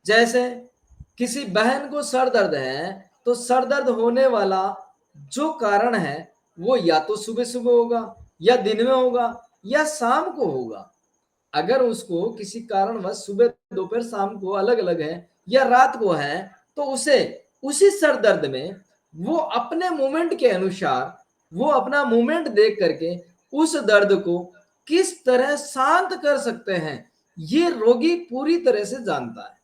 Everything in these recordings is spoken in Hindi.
जैसे किसी बहन को सर दर्द है, तो सर दर्द होने वाला जो कारण है वो या तो सुबह सुबह होगा, या दिन में होगा, या शाम को होगा। अगर उसको किसी कारणवश सुबह दोपहर शाम को अलग अलग है, या रात को है, तो उसे उसी सर दर्द में वो अपने मोमेंट के अनुसार, वो अपना मोमेंट देख करके उस दर्द को किस तरह शांत कर सकते हैं, ये रोगी पूरी तरह से जानता है।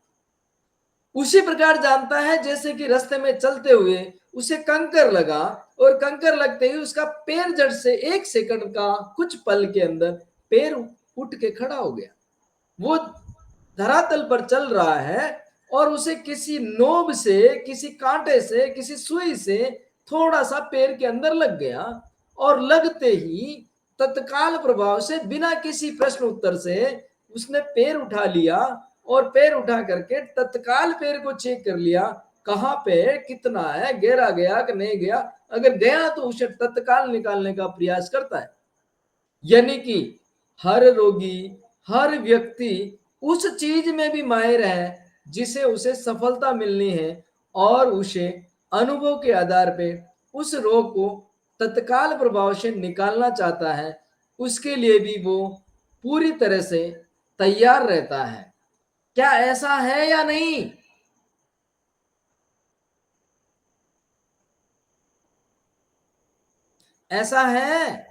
उसी प्रकार जानता है जैसे कि रास्ते में चलते हुए उसे कंकर लगा, और कंकर लगते ही उसका पैर जड़ से 1 सेकंड का कुछ पल के अंदर पैर उठ के खड़ा हो गया। वो धरातल पर चल रहा है, और उसे किसी नोब से, किसी कांटे से, किसी सुई से थोड़ा सा पैर के अंदर लग गया, और लगते ही तत्काल प्रभाव से बिना किसी प्रश्न उत्तर से उसने पैर उठा लिया, और पैर उठा करके तत्काल पैर को चेक कर लिया, कहाँ पे कितना है, गहरा गया कि नहीं गया। अगर गया तो उसे तत्काल निकालने का प्रयास करता है। यानी कि हर रोगी, हर व्यक्ति उस चीज में भी माहिर है जिसे उसे सफलता मिलनी है, और उसे अनुभव के आधार पे उस रोग को तत्काल प्रभाव से निकालना चाहता है। उसके लिए भी वो पूरी तरह से तैयार रहता है। क्या ऐसा है या नहीं? ऐसा है।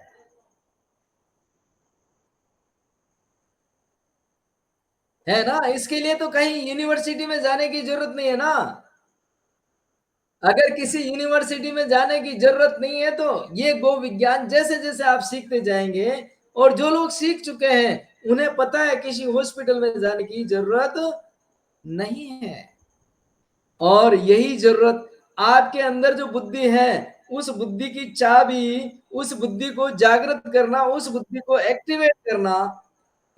है ना? इसके लिए तो कहीं यूनिवर्सिटी में जाने की जरूरत नहीं है ना। अगर किसी यूनिवर्सिटी में जाने की जरूरत नहीं है, तो ये गो विज्ञान जैसे जैसे आप सीखते जाएंगे, और जो लोग सीख चुके हैं उन्हें पता है किसी हॉस्पिटल में जाने की जरूरत नहीं है। और यही जरूरत आपके अंदर जो बुद्धि है, उस बुद्धि की चाबी, उस बुद्धि को जागृत करना, उस बुद्धि को एक्टिवेट करना,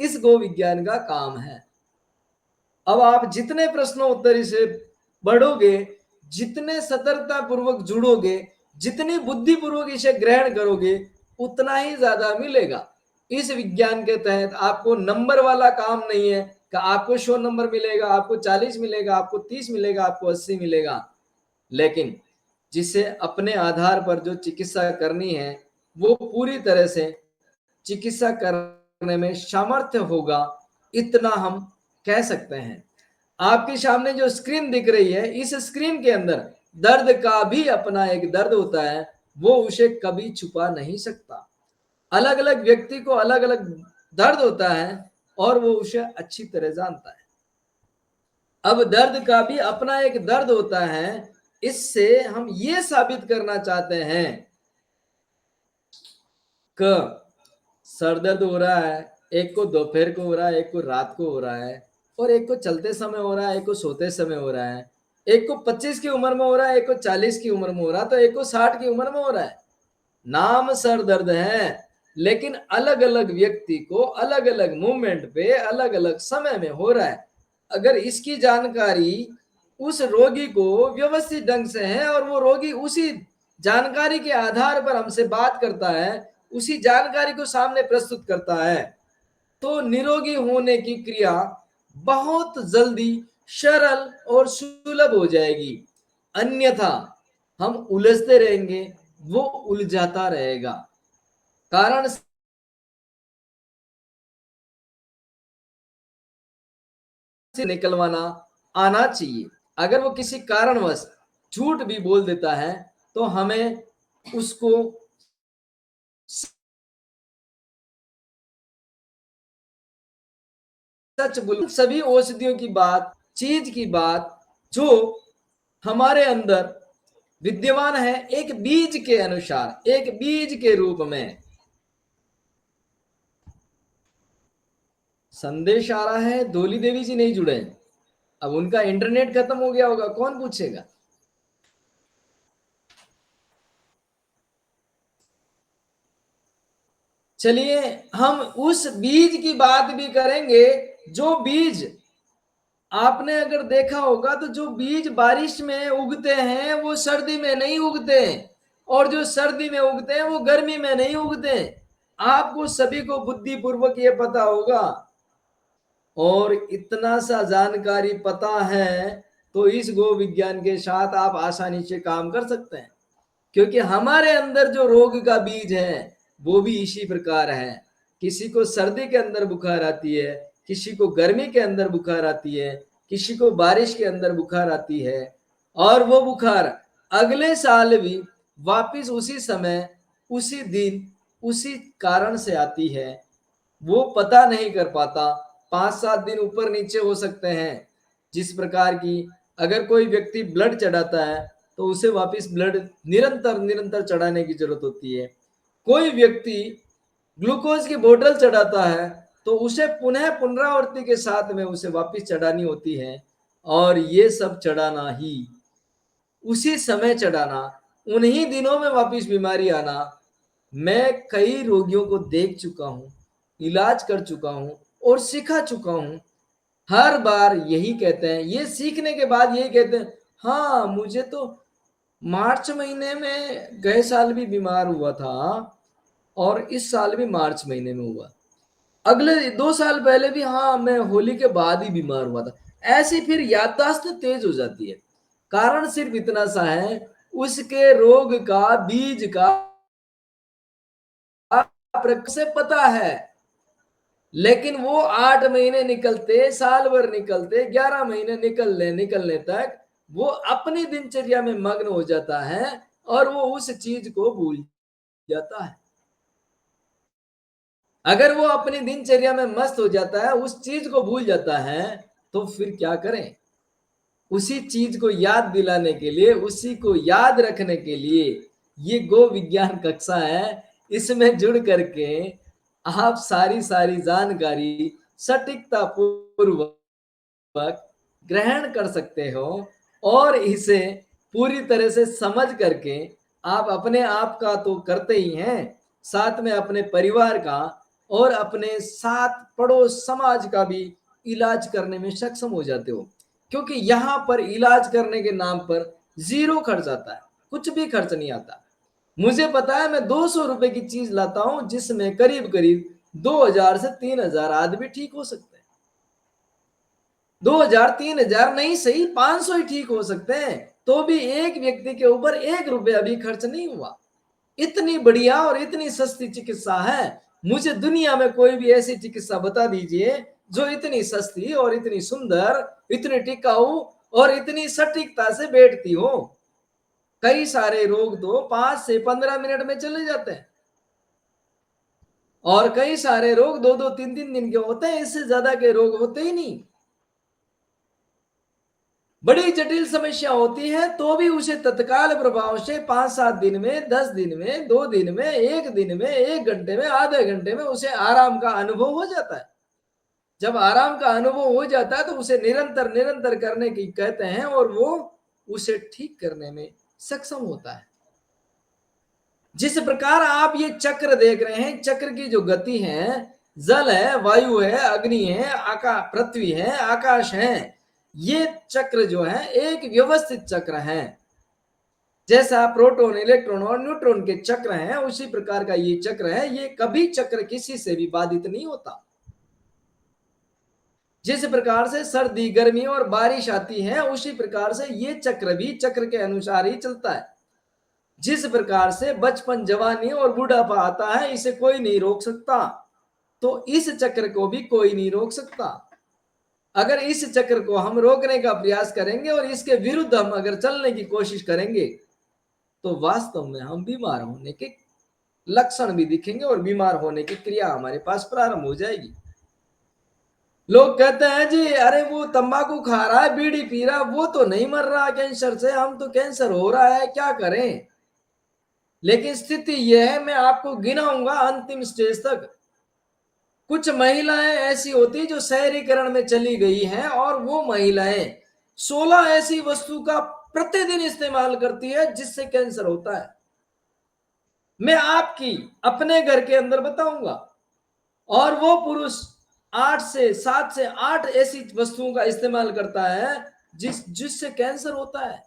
इस गो विज्ञान का काम है। अब आप जितने प्रश्नोत्तरी से बढ़ोगे, जितने सतर्कता पूर्वक जुड़ोगे, जितनी बुद्धिपूर्वक इसे ग्रहण करोगे, उतना ही ज्यादा मिलेगा। इस विज्ञान के तहत आपको नंबर वाला काम नहीं है कि आपको 100 नंबर मिलेगा, आपको 40 मिलेगा, आपको 30 मिलेगा, आपको 80 मिलेगा। लेकिन जिसे अपने आधार पर जो चिकित्सा करनी है, वो पूरी तरह से चिकित्सा करने में सामर्थ्य होगा, इतना हम कह सकते हैं। आपके सामने जो स्क्रीन दिख रही है, इस स्क्रीन के अंदर दर्द का भी अपना एक दर्द होता है, वो उसे कभी छुपा नहीं सकता। अलग अलग व्यक्ति को अलग अलग दर्द होता है, और वो उसे अच्छी तरह जानता है। अब दर्द का भी अपना एक दर्द होता है। इससे हम ये साबित करना चाहते हैं कि सर दर्द हो रहा है, एक को दोपहर को हो रहा है, एक को रात को हो रहा है, और एक को चलते समय हो रहा है, एक को सोते समय हो रहा है, एक को 25 की उम्र में हो रहा है, एक को 40 की उम्र में हो रहा है, तो एक को 60 की उम्र में हो रहा है। नाम सर दर्द है, लेकिन अलग अलग व्यक्ति को अलग अलग मोमेंट पे अलग अलग समय में हो रहा है। अगर इसकी जानकारी उस रोगी को व्यवस्थित ढंग से है, और वो रोगी उसी जानकारी के आधार पर हमसे बात करता है, उसी जानकारी को सामने प्रस्तुत करता है, तो निरोगी होने की क्रिया बहुत जल्दी सरल और सुलभ हो जाएगी। अन्यथा हम उलझते रहेंगे, वो उलझाता रहेगा। कारण से निकलवाना आना चाहिए। अगर वो किसी कारणवश झूठ भी बोल देता है, तो हमें उसको सच बोल, सभी औषधियों की बात, चीज की बात जो हमारे अंदर विद्यमान है, एक बीज के अनुसार, एक बीज के रूप में। संदेश आ रहा है, धोली देवी जी नहीं जुड़े। अब उनका इंटरनेट खत्म हो गया होगा, कौन पूछेगा। चलिए, हम उस बीज की बात भी करेंगे, जो बीज आपने अगर देखा होगा, तो जो बीज बारिश में उगते हैं वो सर्दी में नहीं उगते, और जो सर्दी में उगते हैं वो गर्मी में नहीं उगते। आपको सभी को बुद्धिपूर्वक ये पता होगा और इतना सा जानकारी पता है तो इस गो विज्ञान के साथ आप आसानी से काम कर सकते हैं, क्योंकि हमारे अंदर जो रोग का बीज है वो भी इसी प्रकार है। किसी को सर्दी के अंदर बुखार आती है, किसी को गर्मी के अंदर बुखार आती है, किसी को बारिश के अंदर बुखार आती है, और वो बुखार अगले साल भी वापिस उसी समय, उसी दिन, उसी कारण से आती है। वो पता नहीं कर पाता, 5-7 दिन ऊपर नीचे हो सकते हैं। जिस प्रकार की अगर कोई व्यक्ति ब्लड चढ़ाता है तो उसे वापस ब्लड निरंतर निरंतर चढ़ाने की जरूरत होती है। कोई व्यक्ति ग्लूकोज की बोतल चढ़ाता है तो उसे पुनः पुनरावृत्ति के साथ में उसे वापस चढ़ानी होती है, और ये सब चढ़ाना ही, उसी समय चढ़ाना, उन्हीं दिनों में वापस बीमारी आना। मैं कई रोगियों को देख चुका हूं, इलाज कर चुका हूं और सिखा चुका हूं। हर बार यही कहते हैं, ये सीखने के बाद यही कहते हैं, हाँ मुझे तो मार्च महीने में गए साल भी बीमार हुआ था और इस साल भी मार्च महीने में हुआ, अगले 2 साल पहले भी, हाँ मैं होली के बाद ही बीमार हुआ था। ऐसी फिर याददाश्त तेज हो जाती है। कारण सिर्फ इतना सा है, उसके रोग का बीज का से पता है, लेकिन वो 8 महीने निकलते, साल भर निकलते, 11 महीने निकलने तक वो अपनी दिनचर्या में मग्न हो जाता है और वो उस चीज को भूल जाता है। अगर वो अपनी दिनचर्या में मस्त हो जाता है, उस चीज को भूल जाता है, तो फिर क्या करें? उसी चीज को याद दिलाने के लिए, उसी को याद रखने के लिए ये गो विज्ञान कक्षा है। इसमें जुड़ करके आप सारी सारी जानकारी सटीकता पूर्वक ग्रहण कर सकते हो, और इसे पूरी तरह से समझ करके आप अपने आप का तो करते ही हैं, साथ में अपने परिवार का और अपने साथ पड़ोस समाज का भी इलाज करने में सक्षम हो जाते हो। क्योंकि यहाँ पर इलाज करने के नाम पर जीरो खर्च आता है, कुछ भी खर्च नहीं आता। मुझे पता है, मैं 200 रुपए की चीज लाता हूं जिसमें करीब करीब 2000 से 3000 आदमी ठीक हो सकते हैं। 2000-3000 नहीं सही, 500 ही ठीक हो सकते हैं, तो भी एक व्यक्ति के ऊपर 1 रुपया भी खर्च नहीं हुआ। इतनी बढ़िया और इतनी सस्ती चिकित्सा है। मुझे दुनिया में कोई भी ऐसी चिकित्सा बता दीजिए जो इतनी सस्ती और इतनी सुंदर, इतनी टिकाऊ और इतनी सटीकता से बैठती हो। कई सारे रोग तो 5 से 15 मिनट में चले जाते हैं, और कई सारे रोग 2-2 3-3 दिन के होते हैं, इससे ज्यादा के रोग होते ही नहीं। बड़ी जटिल समस्या होती है तो भी उसे तत्काल प्रभाव से 5-7 दिन में, 10 दिन में, 2 दिन में, 1 दिन में, 1 घंटे में, आधे घंटे में उसे आराम का अनुभव हो जाता है। जब आराम का अनुभव हो जाता है तो उसे निरंतर निरंतर करने की कहते हैं, और वो उसे ठीक करने में सक्षम होता है। जिस प्रकार आप ये चक्र देख रहे हैं, चक्र की जो गति है, जल है, वायु है, अग्नि है, आकाश, पृथ्वी है, आकाश है, ये चक्र जो है एक व्यवस्थित चक्र है। जैसा प्रोटॉन, इलेक्ट्रॉन और न्यूट्रॉन के चक्र हैं, उसी प्रकार का ये चक्र है। ये कभी चक्र किसी से भी बाधित नहीं होता। जिस प्रकार से सर्दी, गर्मी और बारिश आती है, उसी प्रकार से ये चक्र भी चक्र के अनुसार ही चलता है। जिस प्रकार से बचपन, जवानी और बुढ़ापा आता है, इसे कोई नहीं रोक सकता, तो इस चक्र को भी कोई नहीं रोक सकता। अगर इस चक्र को हम रोकने का प्रयास करेंगे और इसके विरुद्ध हम अगर चलने की कोशिश करेंगे, तो वास्तव में हम बीमार होने के लक्षण भी दिखेंगे और बीमार होने की क्रिया हमारे पास प्रारंभ हो जाएगी। लोग कहते हैं जी, अरे वो तंबाकू खा रहा है, बीड़ी पी रहा है, वो तो नहीं मर रहा कैंसर से, हम तो कैंसर हो रहा है, क्या करें? लेकिन स्थिति यह है, मैं आपको गिनाऊंगा अंतिम स्टेज तक। कुछ महिलाएं ऐसी होती जो शहरीकरण में चली गई हैं, और वो महिलाएं 16 ऐसी वस्तु का प्रतिदिन इस्तेमाल करती है जिससे कैंसर होता है। मैं आपकी अपने घर के अंदर बताऊंगा। और वो पुरुष 7 से 8 ऐसी वस्तुओं का इस्तेमाल करता है जिससे कैंसर होता है।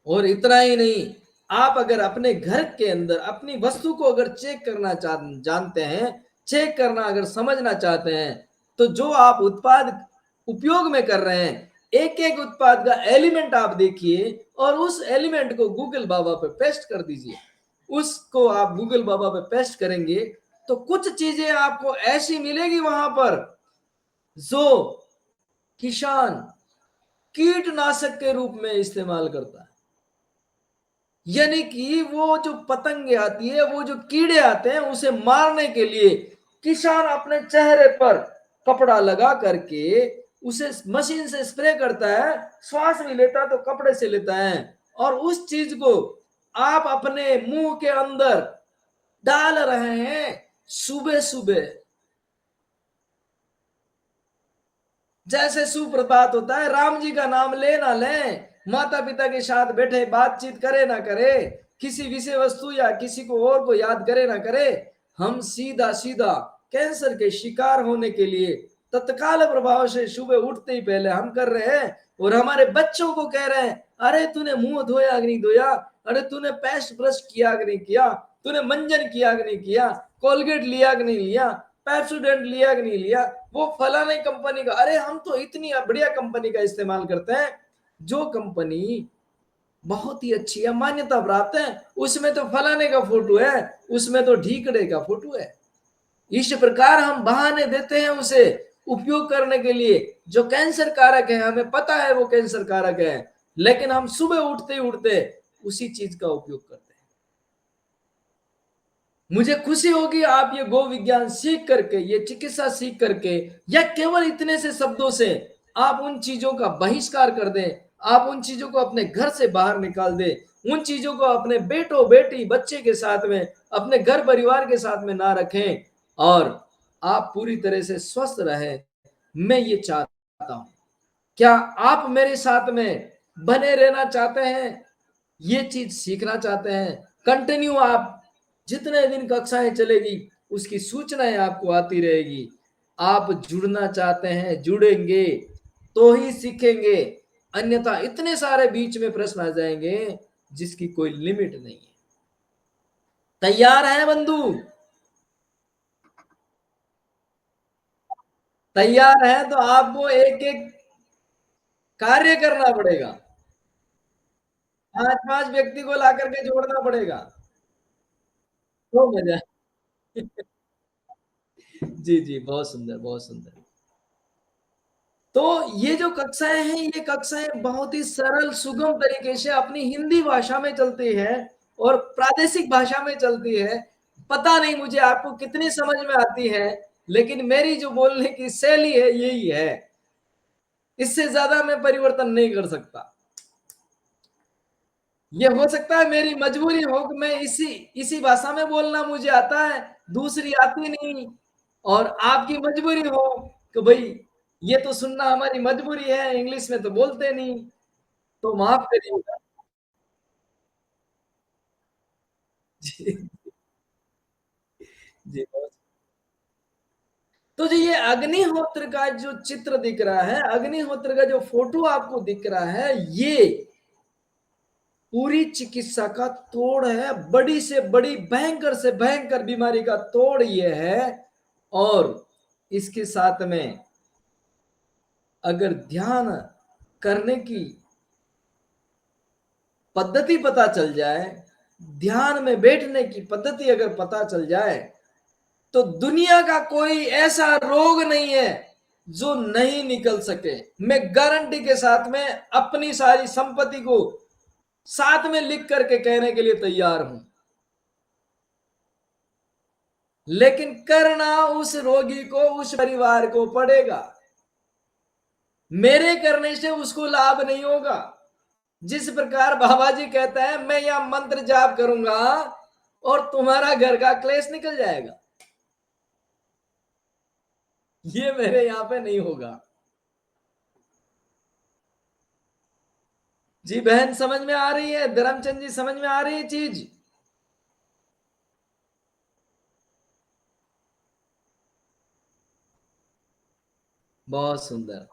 और इतना ही नहीं, आप अगर अपने घर के अंदर अपनी वस्तु को अगर चेक करना जानते हैं, चेक करना अगर समझना चाहते हैं, तो जो आप उत्पाद उपयोग में कर रहे हैं, एक एक उत्पाद का एलिमेंट आप देखिए और उस एलिमेंट को गूगल बाबा पे पेस्ट कर दीजिए। उसको आप गूगल बाबा पे पेस्ट करेंगे तो कुछ चीजें आपको ऐसी मिलेगी वहां पर जो किसान कीटनाशक के रूप में इस्तेमाल करता है। यानी कि वो जो पतंगे आती है, वो जो कीड़े आते हैं, उसे मारने के लिए किसान अपने चेहरे पर कपड़ा लगा करके उसे मशीन से स्प्रे करता है, श्वास भी लेता है तो कपड़े से लेता है, और उस चीज को आप अपने मुंह के अंदर डाल रहे हैं सुबह सुबह। जैसे सुप्रभात होता है, राम जी का नाम ले ना ले, माता पिता के साथ बैठे बातचीत करे ना करे, किसी विषय वस्तु या किसी को और को याद करे ना करे, हम सीधा सीधा कैंसर के शिकार होने के लिए तत्काल प्रभाव से सुबह उठते ही पहले हम कर रहे हैं। और हमारे बच्चों को कह रहे हैं, अरे तूने मुंह धोया कि नहीं धोया, अरे तूने पेस्ट ब्रश किया कि नहीं किया, तूने मंजन किया कि नहीं किया, कोलगेट लिया कि नहीं लिया, पेप्सोडेंट लिया कि नहीं लिया, वो फलाने कंपनी का। अरे हम तो इतनी बढ़िया कंपनी का इस्तेमाल करते हैं, जो कंपनी बहुत ही अच्छी है, मान्यता प्राप्त है, उसमें तो फलाने का फोटो है, उसमें तो ढीकड़े का फोटो है। इस प्रकार हम बहाने देते हैं उसे उपयोग करने के लिए, जो कैंसर कारक है, हमें पता है वो कैंसर कारक है, लेकिन हम सुबह उठते ही उठते उसी चीज का उपयोग करते हैं। मुझे खुशी होगी आप ये गो विज्ञान सीख करके, ये चिकित्सा सीख करके, या केवल इतने से शब्दों से आप उन चीजों का बहिष्कार कर दें, आप उन चीजों को अपने घर से बाहर निकाल दें, उन चीजों को अपने बेटो बेटी बच्चे के साथ में, अपने घर परिवार के साथ में ना रखें, और आप पूरी तरह से स्वस्थ रहें। मैं ये चाहता हूं। क्या आप मेरे साथ में बने रहना चाहते हैं? ये चीज सीखना चाहते हैं? कंटिन्यू आप जितने दिन कक्षाएं चलेगी उसकी सूचनाएं आपको आती रहेगी। आप जुड़ना चाहते हैं, जुड़ेंगे तो ही सीखेंगे, अन्यथा इतने सारे बीच में प्रश्न आ जाएंगे जिसकी कोई लिमिट नहीं है। तैयार है बंधु? तैयार है तो आपको एक एक कार्य करना पड़ेगा, पांच पांच व्यक्ति को ला करके जोड़ना पड़ेगा, तो मजा। जी जी, बहुत सुंदर बहुत सुंदर। तो ये जो कक्षाएं हैं, ये कक्षाएं बहुत ही सरल सुगम तरीके से अपनी हिंदी भाषा में चलती है और प्रादेशिक भाषा में चलती है। पता नहीं मुझे आपको कितनी समझ में आती है, लेकिन मेरी जो बोलने की शैली है यही है, इससे ज्यादा मैं परिवर्तन नहीं कर सकता। ये हो सकता है मेरी मजबूरी हो कि मैं इसी इसी भाषा में बोलना मुझे आता है, दूसरी आती नहीं, और आपकी मजबूरी हो कि भाई ये तो सुनना हमारी मजबूरी है, इंग्लिश में तो बोलते नहीं, तो माफ करिएगा। जी जी। तो जो ये अग्निहोत्र का जो चित्र दिख रहा है, अग्निहोत्र का जो फोटो आपको दिख रहा है, ये पूरी चिकित्सा का तोड़ है, बड़ी से बड़ी भयंकर से भयंकर बीमारी का तोड़ ये है। और इसके साथ में अगर ध्यान करने की पद्धति पता चल जाए, ध्यान में बैठने की पद्धति अगर पता चल जाए, तो दुनिया का कोई ऐसा रोग नहीं है जो नहीं निकल सके। मैं गारंटी के साथ में अपनी सारी संपत्ति को साथ में लिख करके कहने के लिए तैयार हूं, लेकिन करना उस रोगी को, उस परिवार को पड़ेगा। मेरे करने से उसको लाभ नहीं होगा। जिस प्रकार बाबा जी कहते हैं, मैं यह मंत्र जाप करूंगा और तुम्हारा घर का क्लेश निकल जाएगा, ये मेरे यहां पे नहीं होगा। जी बहन, समझ में आ रही है? धर्मचंद जी, समझ में आ रही है चीज? बहुत सुंदर।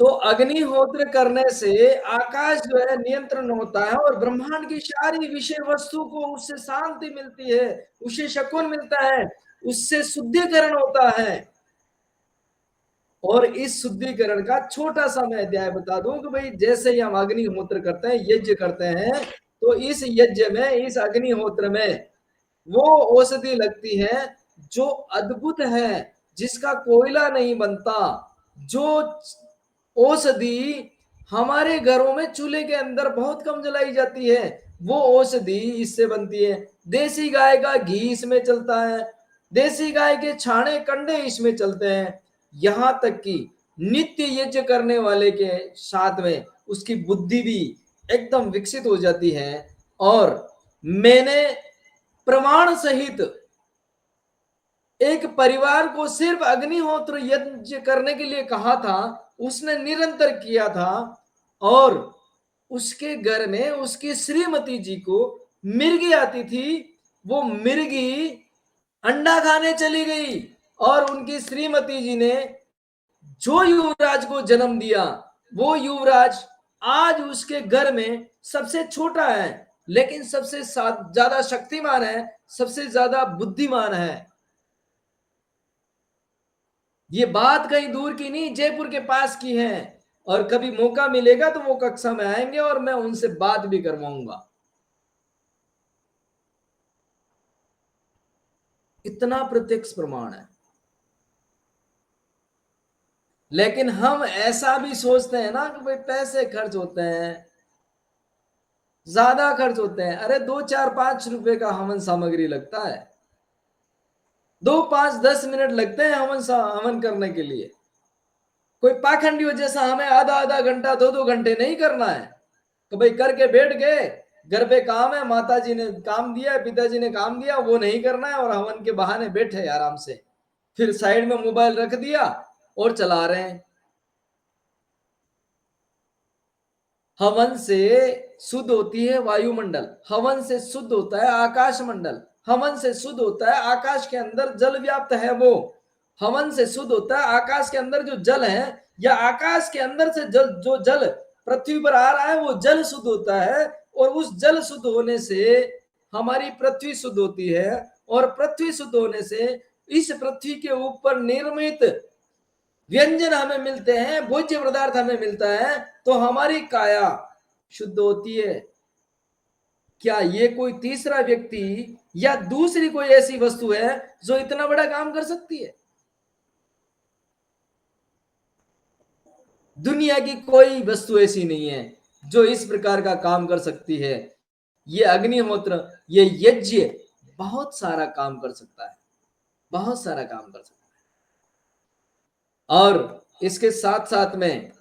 तो अग्निहोत्र करने से आकाश जो है नियंत्रण होता है, और ब्रह्मांड की सारी विषय वस्तु को उससे शांति मिलती है, उससे शकुन मिलता है, उससे शुद्धिकरण होता है। और इस शुद्धिकरण का छोटा सा मैं अध्याय बता दूं कि भाई जैसे ही हम अग्निहोत्र करते हैं, यज्ञ करते हैं, तो इस यज्ञ में, इस अग्निहोत्र में वो औषधि लगती है जो अद्भुत है, जिसका कोयला नहीं बनता, जो औषधि हमारे घरों में चूल्हे के अंदर बहुत कम जलाई जाती है, वो औषधि इससे बनती है। देसी गाय का घी इसमें चलता है, देसी गाय के छाणे कंडे इसमें चलते हैं। यहां तक कि नित्य यज्ञ करने वाले के साथ में उसकी बुद्धि भी एकदम विकसित हो जाती है। और मैंने प्रमाण सहित एक परिवार को सिर्फ अग्निहोत्र यज्ञ करने के लिए कहा था, उसने निरंतर किया था, और उसके घर में उसकी श्रीमती जी को मिर्गी आती थी। वो मिर्गी अंडा खाने चली गई, और उनकी श्रीमती जी ने जो युवराज को जन्म दिया, वो युवराज आज उसके घर में सबसे छोटा है, लेकिन सबसे ज्यादा शक्तिमान है, सबसे ज्यादा बुद्धिमान है। ये बात कहीं दूर की नहीं, जयपुर के पास की है। और कभी मौका मिलेगा तो वो कक्षा में आएंगे और मैं उनसे बात भी करवाऊंगा। इतना प्रत्यक्ष प्रमाण है। लेकिन हम ऐसा भी सोचते हैं ना कि भाई पैसे खर्च होते हैं, ज्यादा खर्च होते हैं। अरे 2 4 5 रुपए का हवन सामग्री लगता है, 2 5 10 मिनट लगते हैं हवन करने के लिए। कोई पाखंडी हो जैसा हमें आधा आधा घंटा 2 2 घंटे नहीं करना है। तो भाई करके बैठ गए, घर पे काम है, माता जी ने काम दिया है, पिताजी ने काम दिया, वो नहीं करना है, और हवन के बहाने बैठे आराम से, फिर साइड में मोबाइल रख दिया और चला रहे हैं। हवन से शुद्ध होती है वायुमंडल, हवन से शुद्ध होता है आकाश मंडल, हवन से शुद्ध होता है आकाश के अंदर जल व्याप्त है वो, हवन से शुद्ध होता है आकाश के अंदर जो जल है, या आकाश के अंदर से जल, जो जल पृथ्वी पर आ रहा है, वो जल शुद्ध होता है। और उस जल शुद्ध होने से हमारी पृथ्वी शुद्ध होती है, और पृथ्वी शुद्ध होने से इस पृथ्वी के ऊपर निर्मित व्यंजन हमें मिलते हैं, भोज्य पदार्थ हमें मिलता है, तो हमारी काया शुद्ध होती है। क्या ये कोई तीसरा व्यक्ति या दूसरी कोई ऐसी वस्तु है जो इतना बड़ा काम कर सकती है? दुनिया की कोई वस्तु ऐसी नहीं है जो इस प्रकार का काम कर सकती है। ये अग्निहोत्र, ये यज्ञ बहुत सारा काम कर सकता है, बहुत सारा काम कर सकता है। और इसके साथ साथ में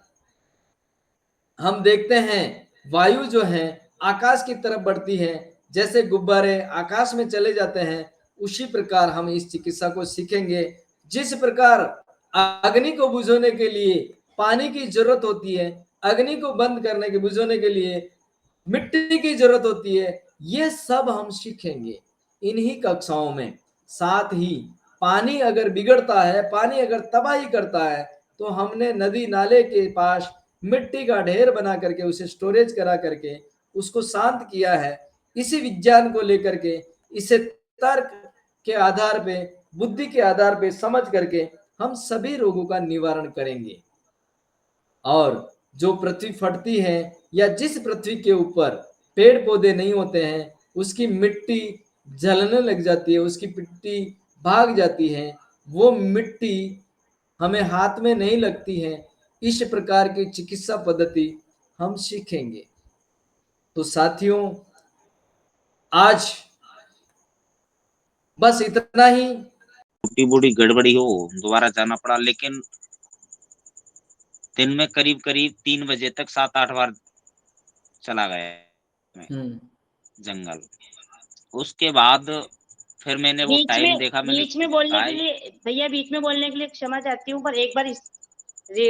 हम देखते हैं वायु जो है आकाश की तरफ बढ़ती है, जैसे गुब्बारे आकाश में चले जाते हैं, उसी प्रकार हम इस चिकित्सा को सीखेंगे। जिस प्रकार अग्नि को बुझाने के लिए पानी की जरूरत होती है, अग्नि को बंद करने के बुझाने के लिए मिट्टी की जरूरत होती है, ये सब हम सीखेंगे इन्हीं कक्षाओं में। साथ ही पानी अगर बिगड़ता है, पानी अगर तबाही करता है, तो हमने नदी नाले के पास मिट्टी का ढेर बना करके उसे स्टोरेज करा करके उसको शांत किया है। इसी विज्ञान को लेकर के, इसे तर्क के आधार पे, बुद्धि के आधार पे समझ करके हम सभी रोगों का निवारण करेंगे। और जो पृथ्वी फटती है, या जिस पृथ्वी के ऊपर पेड़ पौधे नहीं होते हैं, उसकी मिट्टी जलने लग जाती है, उसकी मिट्टी भाग जाती है, वो मिट्टी हमें हाथ में नहीं लगती है। इस प्रकार की चिकित्सा पद्धति हम सीखेंगे। तो साथियों, आज बस इतना ही। छोटी बूढ़ी गड़बड़ी हो, दोबारा जाना पड़ा, लेकिन दिन में करीब करीब 3 बजे तक 7 8 बार चला गया मैं जंगल। उसके बाद फिर मैंने वो टाइम देखा, मैंने बीच में बोलने कहा के लिए भैया, बीच में बोलने के लिए क्षमा चाहती हूँ, पर एक बार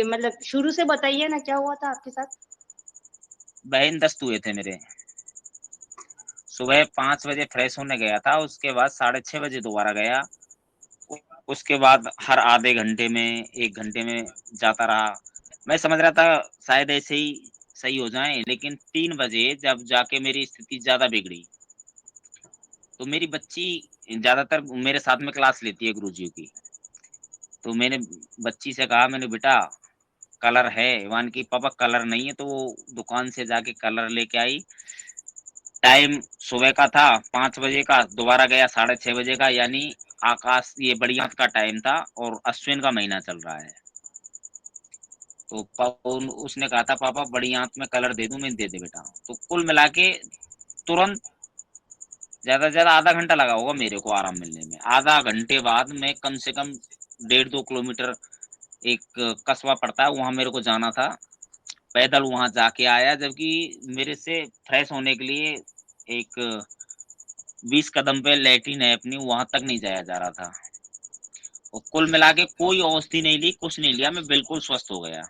मतलब शुरू से बताइए ना, क्या हुआ था आपके साथ? बहन दस्त हुए थे मेरे। सुबह 5 बजे फ्रेश होने गया था, उसके बाद 6:30 बजे दोबारा गया। उसके बाद हर आधे घंटे में 1 घंटे में जाता रहा। मैं समझ रहा था शायद ऐसे ही सही हो जाए, लेकिन 3 बजे जब जाके मेरी स्थिति ज्यादा बिगड़ी। तो मेरी बच्ची ज्यादातर मेरे साथ में क्लास लेती है गुरुजी की, तो मैंने बच्ची से कहा, मैंने बेटा कलर है? मान की पापा कलर नहीं है। तो वो दुकान से जाके कलर लेके आई। टाइम सुबह का था 5 बजे का, दोबारा गया 6:30 बजे का, यानी आकाश ये बड़ी आंत का टाइम था और अश्विन का महीना चल रहा है। तो उसने कहा था पापा बड़ी आंत में कलर दे दूं? मैं दे दे बेटा। तो कुल मिला के तुरंत ज्यादा से ज्यादा आधा घंटा लगा होगा मेरे को आराम मिलने में। आधा घंटे बाद मैं कम से कम 1.5-2 किलोमीटर एक कस्बा पड़ता है, वहां मेरे को जाना था। पैदल वहां जाके आया, जबकि मेरे से फ्रेश होने के लिए एक 20 कदम पे लैट्रिन है अपनी, वहां तक नहीं जाया जा रहा था। और कुल मिला के कोई औषधि नहीं ली, कुछ नहीं लिया, मैं बिल्कुल स्वस्थ हो गया।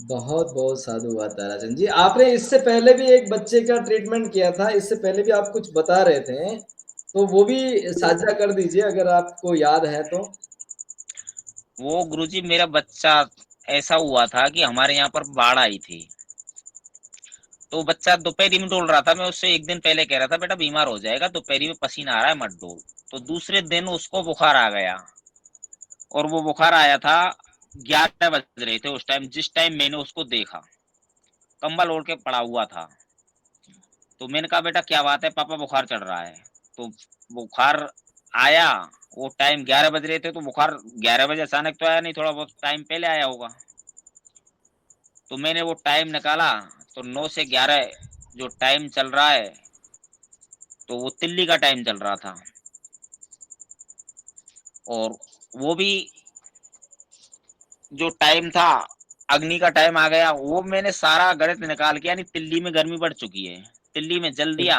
बहुत बहुत साधुवाद ताराचंद जी। आपने इससे पहले भी एक बच्चे का ट्रीटमेंट किया था, इससे पहले भी आप कुछ बता रहे थे, तो वो भी साझा कर दीजिए अगर आपको याद है तो। वो गुरुजी मेरा बच्चा ऐसा हुआ था कि हमारे यहाँ पर बाढ़ आई थी। तो बच्चा दोपहरी में डोल रहा था। मैं उससे एक दिन पहले कह रहा था बेटा बीमार हो जाएगा, दोपहरी में पसीना आ रहा है मत डोल। तो दूसरे दिन उसको बुखार आ गया। और वो बुखार आया था 11 बज रहे थे उस टाइम, जिस टाइम मैंने उसको देखा। कंबल ओढ़ के पड़ा हुआ था। तो मैंने कहा बेटा क्या बात है? पापा बुखार चढ़ रहा है। तो बुखार आया, वो टाइम 11 बज रहे थे, तो बुखार 11 बजे अचानक तो आया नहीं, थोड़ा बहुत टाइम पहले आया होगा। तो मैंने वो टाइम निकाला, तो 9 से 11 जो टाइम चल रहा है, तो वो तिल्ली का टाइम चल रहा था। और वो भी जो टाइम था, अग्नि का टाइम आ गया। वो मैंने सारा गणित निकाल के, यानी तिल्ली में गर्मी बढ़ चुकी है, तिल्ली में जल दिया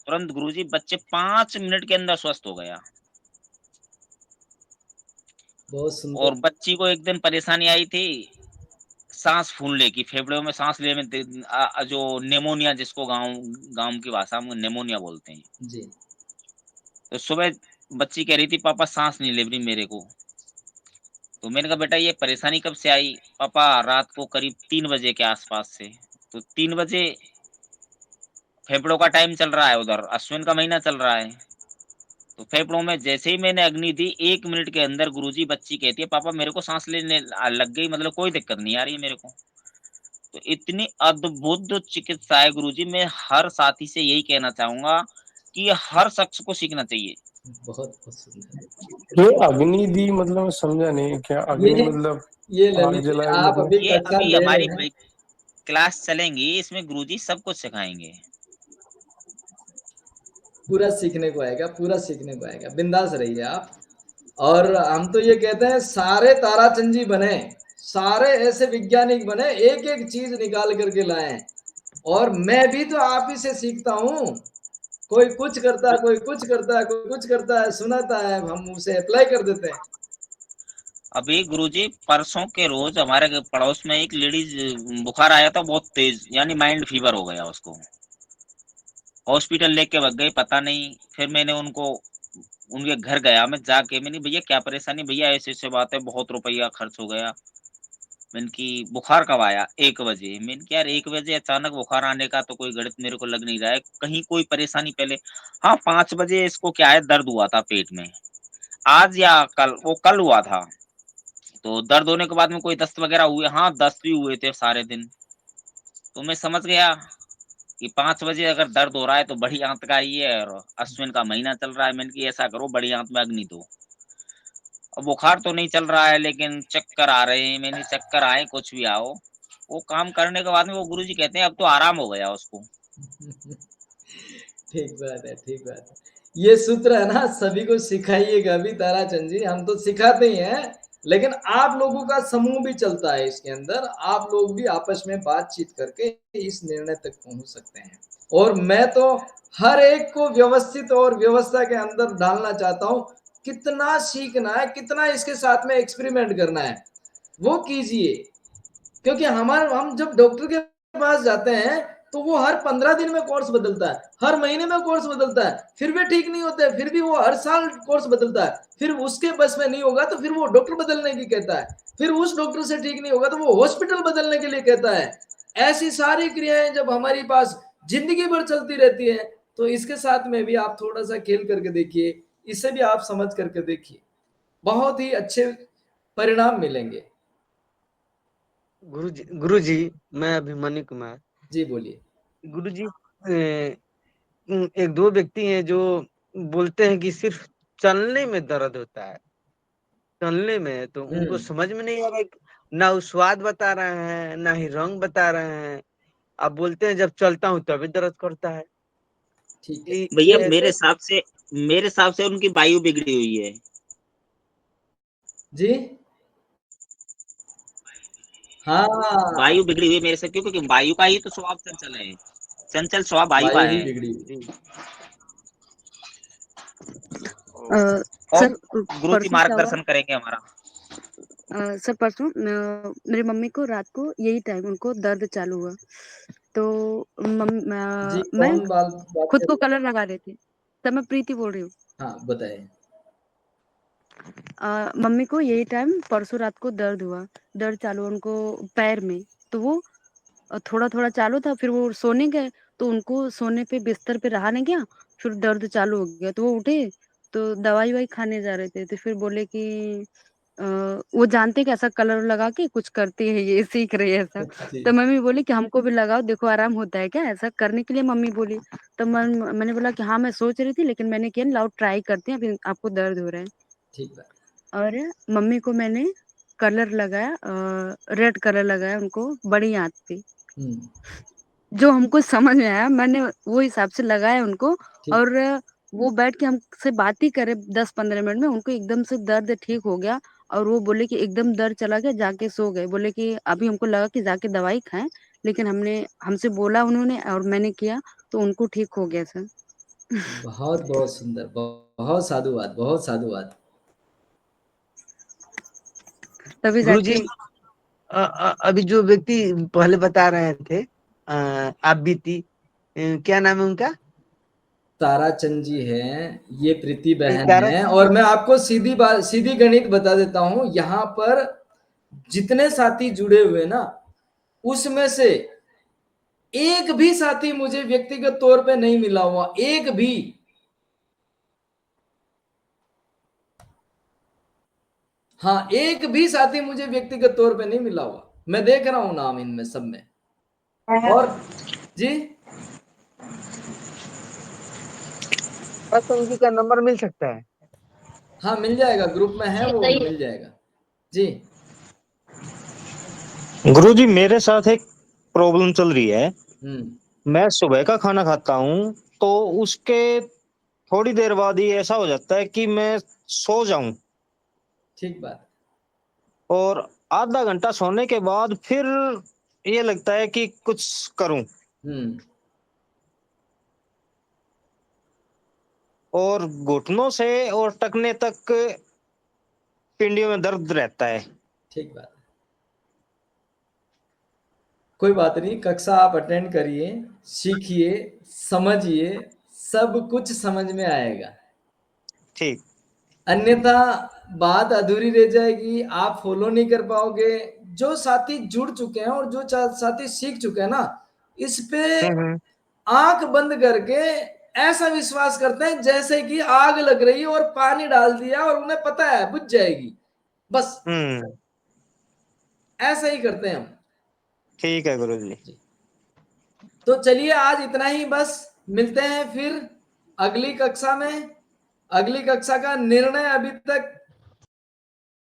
तुरंत। गुरुजी बच्चे 5 मिनट के अंदर स्वस्थ हो गया। बहुत सुंदर। और बच्ची को एक दिन परेशानी आई थी सांस फूलने की, फेफड़ों में सांस लेने में जो निमोनिया, जिसको गांव गांव की भाषा में निमोनिया बोलते हैं। जी। तो सुबह बच्ची कह रही थी पापा सांस नहीं ले रही मेरे को। तो मैंने कहा बेटा ये परेशानी कब से आई? पापा रात को करीब 3 बजे के आसपास से। तो 3 बजे फेफड़ों का टाइम चल रहा है, उधर अश्विन का महीना चल रहा है। तो फेफड़ों में जैसे ही मैंने अग्नि दी, 1 मिनट के अंदर गुरुजी बच्ची कहती है पापा मेरे को सांस लेने लग गई, मतलब कोई दिक्कत नहीं आ रही है मेरे को। तो इतनी अद्भुत चिकित्सा है गुरुजी। मैं हर साथी से यही कहना चाहूंगा कि हर शख्स को सीखना चाहिए। बहुत बहुत सुंदर। ये अग्नि दी मतलब समझा नहीं, क्या अग्नि ये मतलब ये आग ललित जलाए आप मतलब? अभी ये कक्षा अभी ले हमारी रहे हैं। क्लास चलेंगी, इसमें गुरुजी सब कुछ सिखाएंगे। पूरा सीखने को आएगा, पूरा सीखने को आएगा, बिंदास रहिए आप। और हम तो ये कहते हैं सारे ताराचंद जी बने, सारे ऐसे वैज्ञानिक बने, एक एक चीज निकाल करके लाए। और मैं भी तो आप ही से सीखता हूँ। कोई कुछ करता है, कोई कुछ करता है, कोई कुछ करता है, सुनाता है, हम उसे अप्लाई कर देते हैं। अभी गुरुजी परसों के रोज हमारे पड़ोस में एक लेडीज बुखार आया था बहुत तेज, यानी माइल्ड फीवर हो गया उसको। हॉस्पिटल लेके भाग गए, पता नहीं। फिर मैंने उनको उनके घर गया, मैं जाके मैंने भैया क्या परेशानी? भैया ऐसे ऐसे बात है, बहुत रुपया खर्च हो गया। मैंने की बुखार कब आया? 1 बजे। मैंने क्या यार 1 बजे अचानक बुखार आने का तो कोई गणित मेरे को लग नहीं रहा है, कहीं कोई परेशानी पहले। हाँ 5 बजे इसको क्या है, दर्द हुआ था पेट में, आज या कल, वो कल हुआ था। तो दर्द होने के बाद में कोई दस्त वगैरह हुए? हाँ दस्त भी हुए थे सारे दिन। तो मैं समझ गया कि 5 बजे अगर दर्द हो रहा है तो बड़ी आंत का ही है, और अश्विन का महीना चल रहा है। मैंने कि ऐसा करो बड़ी आंत में अग्नि दो। अब बुखार तो नहीं चल रहा है, लेकिन चक्कर आ रहे हैं। मैंने चक्कर आए कुछ भी आओ, वो काम करने के बाद में वो गुरुजी कहते हैं अब तो आराम हो गया उसको। ठीक बात है, ठीक बात है। ये सूत्र है ना, सभी को सिखाइएगा भी ताराचंद जी। हम तो सिखाते ही हैं, लेकिन आप लोगों का समूह भी चलता है इसके अंदर। आप लोग भी आपस में बातचीत करके इस निर्णय तक पहुंच सकते हैं। और मैं तो हर एक को व्यवस्थित और व्यवस्था के अंदर डालना चाहता हूं। कितना सीखना है, कितना इसके साथ में एक्सपेरिमेंट करना है, वो कीजिए। क्योंकि हम जब डॉक्टर के पास जाते हैं तो वो हर 15 दिन में कोर्स बदलता है, हर महीने में कोर्स बदलता है, फिर भी ठीक नहीं होते, फिर भी वो हर साल कोर्स बदलता है। फिर उसके बस में नहीं होगा तो फिर वो डॉक्टर बदलने की कहता है, फिर उस डॉक्टर से ठीक नहीं होगा तो वो हॉस्पिटल बदलने के लिए कहता है। ऐसी सारी क्रियाएं जब हमारी पास जिंदगी भर चलती रहती है, तो इसके साथ में भी आप थोड़ा सा खेल करके देखिए, इसे भी आप समझ करके देखिए। बहुत ही अच्छे परिणाम मिलेंगे। गुरुजी, मैं अभिमन्यु कुमार। जी बोलिए। गुरुजी, एक दो व्यक्ति हैं जो बोलते हैं कि सिर्फ चलने में दर्द होता है, चलने में, तो उनको समझ में नहीं आ रहा है, ना वो स्वाद बता रहे हैं, ना ही रंग बता रहे हैं। आप बोलते हैं जब चलता हूँ तभी दर्द करता है। ठीक है भैया ये मेरे हिसाब से उनकी वायु बिगड़ी हुई है। जी। हाँ, वायु बिगड़ी हुई है मेरे से, क्योंकि वायु का ही तो स्वभाव चंचल है, चंचल स्वभाव वायु का वायु ही है। बिगड़ी हुई। जी। और सर गुरुजी परसों क्या हुआ, मार्गदर्शन करेंगे हमारा। सर परसों मेरी मम्मी को रात को यही टाइम उनको दर्द चालू हुआ, तो जी मैं कौन बात खुद कर को रहे हैं? कलर लगा रही थी, तब मैं प्रीति बोल रही हूँ। हाँ बताएं। मम्मी को यही टाइम परसों रात को दर्द हुआ, दर्द चालू हुआ उनको पैर में, तो वो थोड़ा थोड़ा चालू था, फिर वो सोने गए, तो उनको सोने पे बिस्तर पे रहा नहीं गया, फिर दर्द चालू हो गया, तो वो उठे, तो दवाई वाई खाने जा रहे थे, तो फिर बोले कि वो जानते कि ऐसा कलर लगा के कुछ करती है, ये सीख रही है ऐसा। जी तो मम्मी बोली कि हमको भी लगाओ, देखो आराम होता है क्या, ऐसा करने के लिए मम्मी बोली। तो मैंने बोला कि हाँ मैं सोच रही थी, लेकिन मैंने किया लाओ ट्राई करते हैं, अभी आपको दर्द हो रहा है। ठीक है। और मम्मी को मैंने कलर लगाया, रेड कलर लगाया उनको बड़ी आंत पे, हम्म। जो हमको समझ में आया मैंने वो हिसाब से लगाया उनको। ठीक। और वो बैठ के हमसे बात ही करे 10-15 मिनट में, उनको एकदम से दर्द ठीक हो गया, और वो बोले कि एकदम दर्द चला गया, जाके सो गए। बोले कि अभी हमको लगा कि जाके दवाई खाएं, लेकिन हमसे बोला उन्होंने और मैंने किया, तो उनको ठीक हो गया सर। बहुत बहुत सुंदर, बहुत साधुवाद, बहुत साधुवाद। तभी गुरुजी, जाके अभी जो व्यक्ति पहले बता रहे थे, आप बीती, क्या नाम है उनका? ताराचंद जी हैं, ये प्रीति नहीं, बहन तारा हैं। और मैं आपको सीधी बात, सीधी गणित बता देता हूं, यहाँ पर जितने साथी जुड़े हुए ना, उसमें से एक भी साथी मुझे व्यक्तिगत तौर पे नहीं मिला हुआ, एक भी। हाँ, एक भी साथी मुझे व्यक्तिगत तौर पे नहीं मिला हुआ, मैं देख रहा हूं नाम इनमें सब में। और जी बस उनकी का नंबर मिल सकता है? हाँ मिल जाएगा, ग्रुप में है वो, मिल जाएगा जी। गुरुजी, मेरे साथ एक प्रॉब्लम चल रही है। हम्म। मैं सुबह का खाना खाता हूँ, तो उसके थोड़ी देर बाद ही ऐसा हो जाता है कि मैं सो जाऊं, ठीक बात। और आधा घंटा सोने के बाद फिर ये लगता है कि कुछ करूं, हम्म। और घुटनों से और टखने तक पिंडियों में दर्द रहता है। ठीक बात। कोई बात नहीं, कक्षा आप अटेंड करिए, सीखिए, समझिए, सब कुछ समझ में आएगा। ठीक। अन्यथा बात अधूरी रह जाएगी, आप फॉलो नहीं कर पाओगे। जो साथी जुड़ चुके हैं और जो साथी सीख चुके हैं ना, इस पे हम्म। आंख बंद करके ऐसा विश्वास करते हैं जैसे कि आग लग रही है और पानी डाल दिया और उन्हें पता है बुझ जाएगी, बस हम्म। ऐसा ही करते हैं हम। ठीक है गुरुजी। तो चलिए आज इतना ही बस, मिलते हैं फिर अगली कक्षा में। अगली कक्षा का निर्णय अभी तक